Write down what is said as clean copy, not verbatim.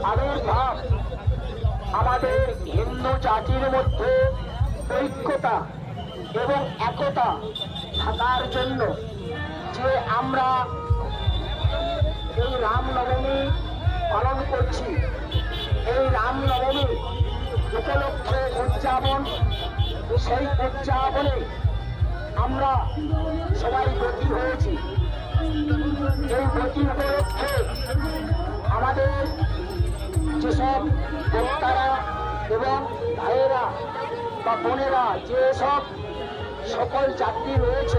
আবির্ভাব আমাদের হিন্দু জাতির মধ্যে ঐক্যতা এবং একতা থাকার জন্য যে আমরা এই রামনবমী পালন করছি। এই রামনবমী উপলক্ষে উদযাপন, সেই উদযাপনে আমরা সবাই ব্রতী হয়েছি। এই ব্রতী উপলক্ষে আমাদের যেসব বক্তারা এবং ভাইয়েরা বা বোনেরা যেসব সকল যাত্রী রয়েছে